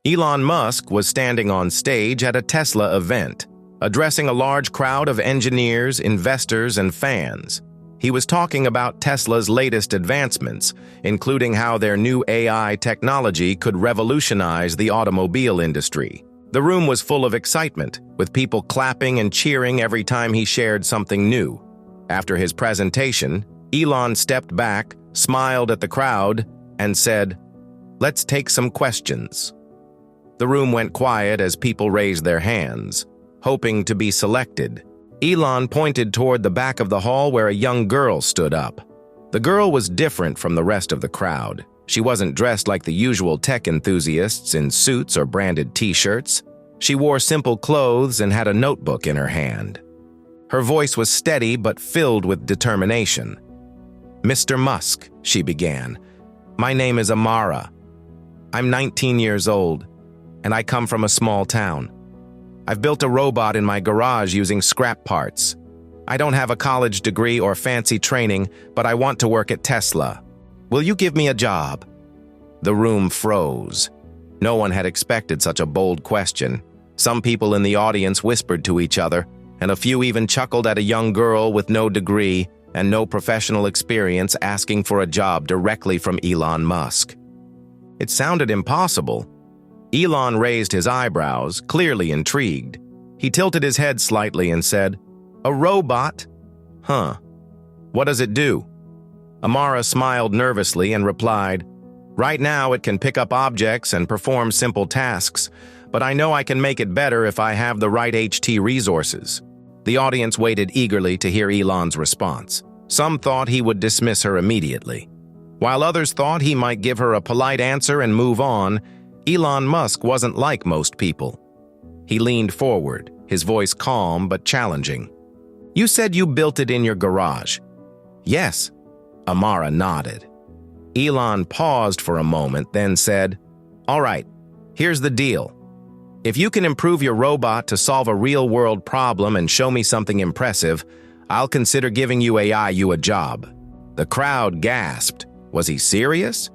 Elon Musk was standing on stage at a Tesla event, addressing a large crowd of engineers, investors, and fans. He was talking about Tesla's latest advancements, including how their new AI technology could revolutionize the automobile industry. The room was full of excitement, with people clapping and cheering every time he shared something new. After his presentation, Elon stepped back, smiled at the crowd, and said, "Let's take some questions." The room went quiet as people raised their hands, hoping to be selected. Elon pointed toward the back of the hall where a young girl stood up. The girl was different from the rest of the crowd. She wasn't dressed like the usual tech enthusiasts in suits or branded t-shirts. She wore simple clothes and had a notebook in her hand. Her voice was steady but filled with determination. "Mr. Musk," she began, "my name is Amara. I'm 19 years old, and I come from a small town. I've built a robot in my garage using scrap parts. I don't have a college degree or fancy training, but I want to work at Tesla. Will you give me a job?" The room froze. No one had expected such a bold question. Some people in the audience whispered to each other, and a few even chuckled at a young girl with no degree and no professional experience asking for a job directly from Elon Musk. It sounded impossible. Elon raised his eyebrows, clearly intrigued. He tilted his head slightly and said, "A robot? Huh. What does it do?" Amara smiled nervously and replied, "Right now it can pick up objects and perform simple tasks, but I know I can make it better if I have the right HT resources." The audience waited eagerly to hear Elon's response. Some thought he would dismiss her immediately, while others thought he might give her a polite answer and move on. Elon Musk wasn't like most people. He leaned forward, his voice calm but challenging. "You said you built it in your garage." "Yes." Amara nodded. Elon paused for a moment, then said, "All right, here's the deal. If you can improve your robot to solve a real-world problem and show me something impressive, I'll consider giving you a job." The crowd gasped. Was he serious?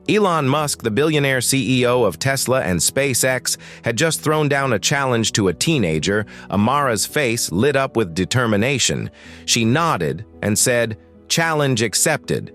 Elon Musk, the billionaire CEO of Tesla and SpaceX, had just thrown down a challenge to a teenager. Amara's face lit up with determination. She nodded and said, "Challenge accepted."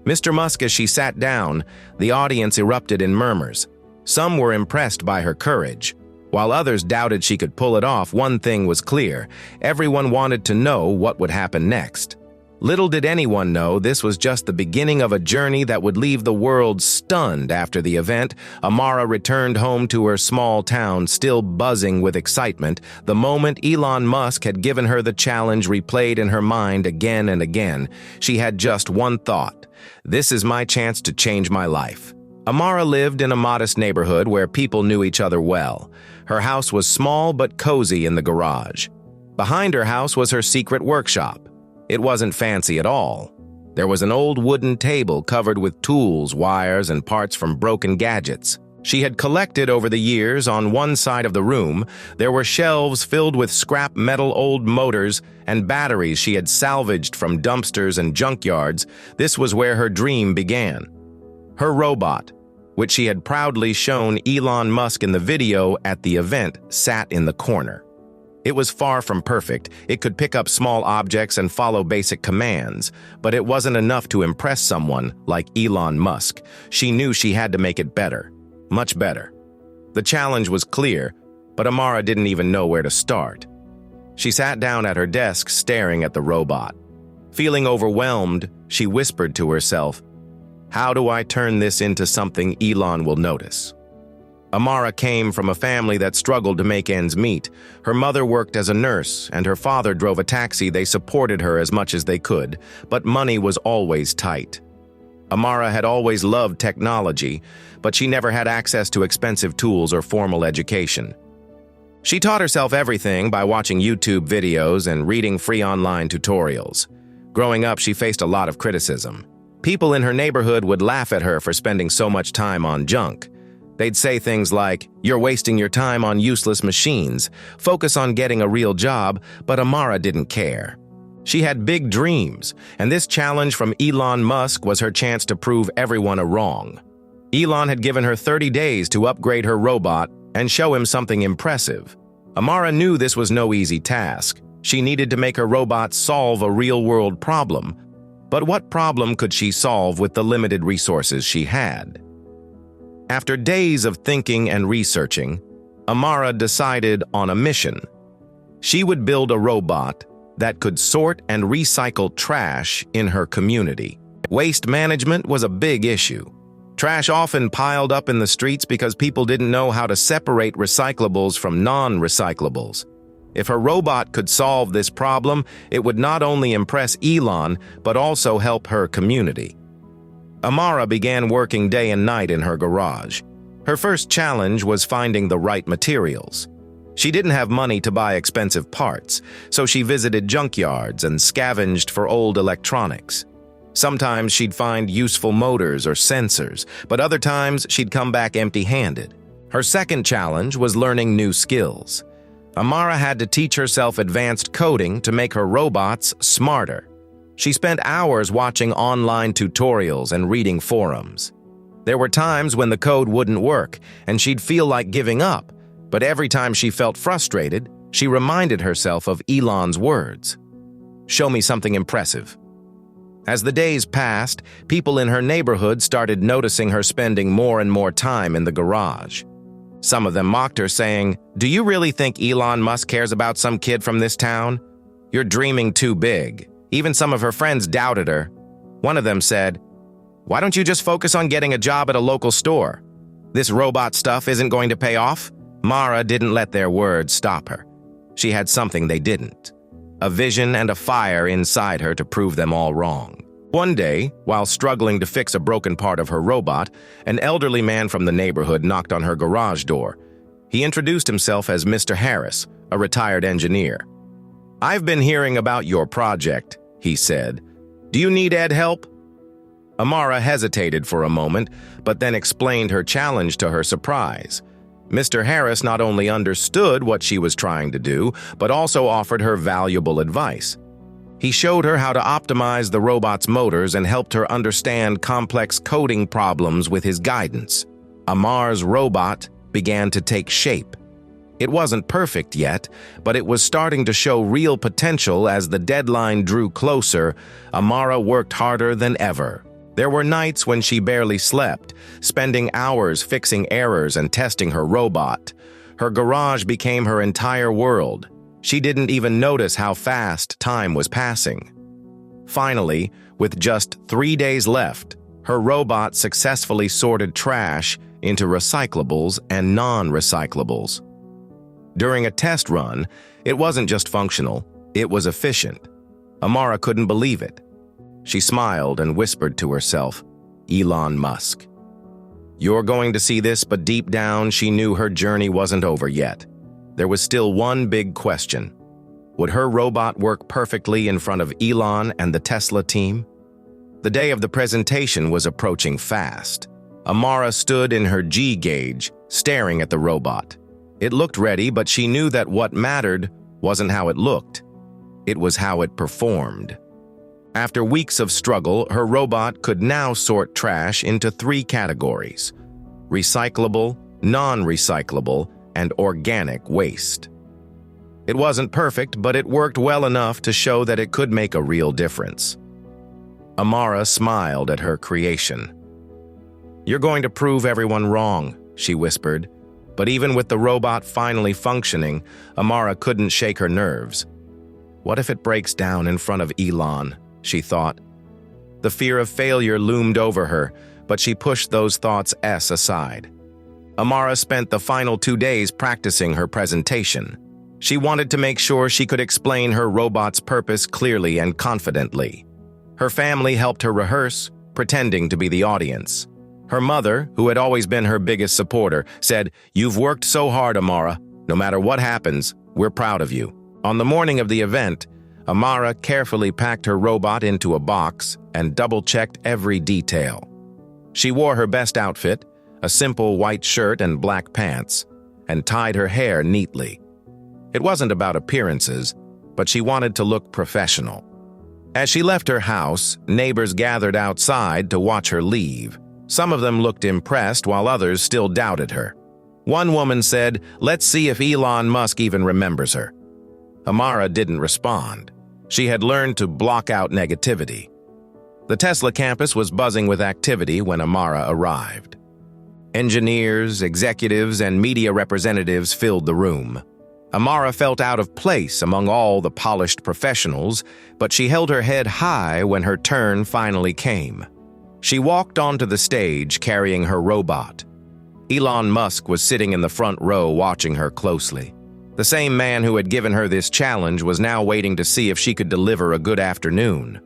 Mr. Musk, as she sat down, the audience erupted in murmurs. Some were impressed by her courage. While others doubted she could pull it off, one thing was clear. Everyone wanted to know what would happen next. Little did anyone know this was just the beginning of a journey that would leave the world stunned. After the event, Amara returned home to her small town, still buzzing with excitement. The moment Elon Musk had given her the challenge replayed in her mind again and again. She had just one thought: "This is my chance to change my life." Amara lived in a modest neighborhood where people knew each other well. Her house was small but cozy in the garage. Behind her house was her secret workshop. It wasn't fancy at all. There was an old wooden table covered with tools, wires, and parts from broken gadgets she had collected over the years. On one side of the room, there were shelves filled with scrap metal, old motors, and batteries she had salvaged from dumpsters and junkyards. This was where her dream began. Her robot, which she had proudly shown Elon Musk in the video at the event, sat in the corner. It was far from perfect. It could pick up small objects and follow basic commands, but it wasn't enough to impress someone like Elon Musk. She knew she had to make it better, much better. The challenge was clear, but Amara didn't even know where to start. She sat down at her desk, staring at the robot. Feeling overwhelmed, she whispered to herself, "How do I turn this into something Elon will notice?" Amara came from a family that struggled to make ends meet. Her mother worked as a nurse, and her father drove a taxi. They supported her as much as they could, but money was always tight. Amara had always loved technology, but she never had access to expensive tools or formal education. She taught herself everything by watching YouTube videos and reading free online tutorials. Growing up, she faced a lot of criticism. People in her neighborhood would laugh at her for spending so much time on junk. They'd say things like, "You're wasting your time on useless machines. Focus on getting a real job," but Amara didn't care. She had big dreams, and this challenge from Elon Musk was her chance to prove everyone wrong. Elon had given her 30 days to upgrade her robot and show him something impressive. Amara knew this was no easy task. She needed to make her robot solve a real-world problem. But what problem could she solve with the limited resources she had? After days of thinking and researching, Amara decided on a mission. She would build a robot that could sort and recycle trash in her community. Waste management was a big issue. Trash often piled up in the streets because people didn't know how to separate recyclables from non-recyclables. If her robot could solve this problem, it would not only impress Elon, but also help her community. Amara began working day and night in her garage. Her first challenge was finding the right materials. She didn't have money to buy expensive parts, so she visited junkyards and scavenged for old electronics. Sometimes she'd find useful motors or sensors, but other times she'd come back empty-handed. Her second challenge was learning new skills. Amara had to teach herself advanced coding to make her robots smarter. She spent hours watching online tutorials and reading forums. There were times when the code wouldn't work, and she'd feel like giving up, but every time she felt frustrated, she reminded herself of Elon's words. "Show me something impressive." As the days passed, people in her neighborhood started noticing her spending more and more time in the garage. Some of them mocked her, saying, "Do you really think Elon Musk cares about some kid from this town? You're dreaming too big." Even some of her friends doubted her. One of them said, "Why don't you just focus on getting a job at a local store? This robot stuff isn't going to pay off." Mara didn't let their words stop her. She had something they didn't. A vision and a fire inside her to prove them all wrong. One day, while struggling to fix a broken part of her robot, an elderly man from the neighborhood knocked on her garage door. He introduced himself as Mr. Harris, a retired engineer. "I've been hearing about your project," he said. "Do you need help?" Amara hesitated for a moment, but then explained her challenge to her surprise. Mr. Harris not only understood what she was trying to do, but also offered her valuable advice. He showed her how to optimize the robot's motors and helped her understand complex coding problems with his guidance. Amar's robot began to take shape. It wasn't perfect yet, but it was starting to show real potential. As the deadline drew closer, Amara worked harder than ever. There were nights when she barely slept, spending hours fixing errors and testing her robot. Her garage became her entire world. She didn't even notice how fast time was passing. Finally, with just 3 days left, her robot successfully sorted trash into recyclables and non-recyclables. During a test run, it wasn't just functional, it was efficient. Amara couldn't believe it. She smiled and whispered to herself, "Elon Musk. You're going to see this," but deep down, she knew her journey wasn't over yet. There was still one big question. Would her robot work perfectly in front of Elon and the Tesla team? The day of the presentation was approaching fast. Amara stood in her G-gauge, staring at the robot. It looked ready, but she knew that what mattered wasn't how it looked. It was how it performed. After weeks of struggle, her robot could now sort trash into 3 categories: recyclable, non-recyclable, and organic waste. It wasn't perfect, but it worked well enough to show that it could make a real difference. Amara smiled at her creation. "You're going to prove everyone wrong," she whispered. But even with the robot finally functioning, Amara couldn't shake her nerves. What if it breaks down in front of Elon? She thought. The fear of failure loomed over her, but she pushed those thoughts aside. Amara spent the final 2 days practicing her presentation. She wanted to make sure she could explain her robot's purpose clearly and confidently. Her family helped her rehearse, pretending to be the audience. Her mother, who had always been her biggest supporter, said, "You've worked so hard, Amara. No matter what happens, we're proud of you." On the morning of the event, Amara carefully packed her robot into a box and double-checked every detail. She wore her best outfit, a simple white shirt and black pants, and tied her hair neatly. It wasn't about appearances, but she wanted to look professional. As she left her house, neighbors gathered outside to watch her leave. Some of them looked impressed while others still doubted her. One woman said, "Let's see if Elon Musk even remembers her." Amara didn't respond. She had learned to block out negativity. The Tesla campus was buzzing with activity when Amara arrived. Engineers, executives, and media representatives filled the room. Amara felt out of place among all the polished professionals, but she held her head high when her turn finally came. She walked onto the stage carrying her robot. Elon Musk was sitting in the front row watching her closely. The same man who had given her this challenge was now waiting to see if she could deliver a good afternoon.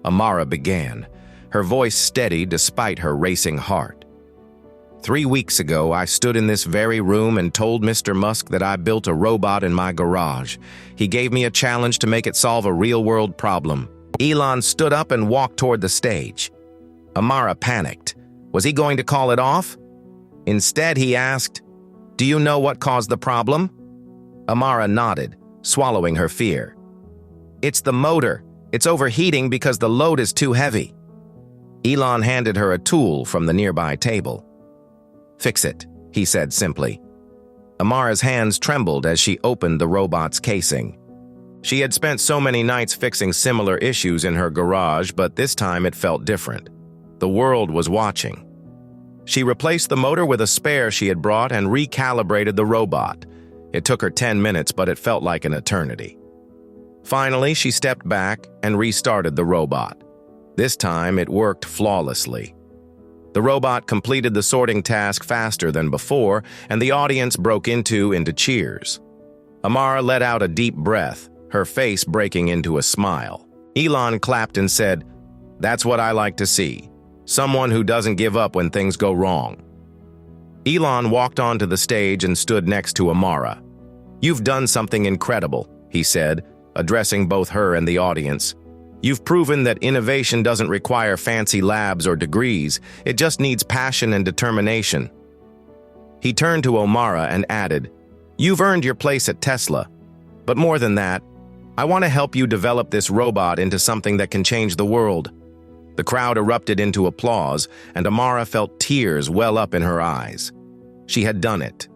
Amara began, her voice steady despite her racing heart. 3 weeks ago, I stood in this very room and told Mr. Musk that I built a robot in my garage. He gave me a challenge to make it solve a real-world problem. Elon stood up and walked toward the stage. Amara panicked. Was he going to call it off? Instead, he asked, "Do you know what caused the problem?" Amara nodded, swallowing her fear. "It's the motor. It's overheating because the load is too heavy." Elon handed her a tool from the nearby table. "Fix it," he said simply. Amara's hands trembled as she opened the robot's casing. She had spent so many nights fixing similar issues in her garage, but this time it felt different. The world was watching. She replaced the motor with a spare she had brought and recalibrated the robot. It took her 10 minutes, but it felt like an eternity. Finally, she stepped back and restarted the robot. This time, it worked flawlessly. The robot completed the sorting task faster than before, and the audience broke into cheers. Amara let out a deep breath, her face breaking into a smile. Elon clapped and said, "That's what I like to see. Someone who doesn't give up when things go wrong." Elon walked onto the stage and stood next to Amara. "You've done something incredible," he said, addressing both her and the audience. "You've proven that innovation doesn't require fancy labs or degrees, it just needs passion and determination." He turned to Amara and added, "You've earned your place at Tesla. But more than that, I want to help you develop this robot into something that can change the world." The crowd erupted into applause, and Amara felt tears well up in her eyes. She had done it.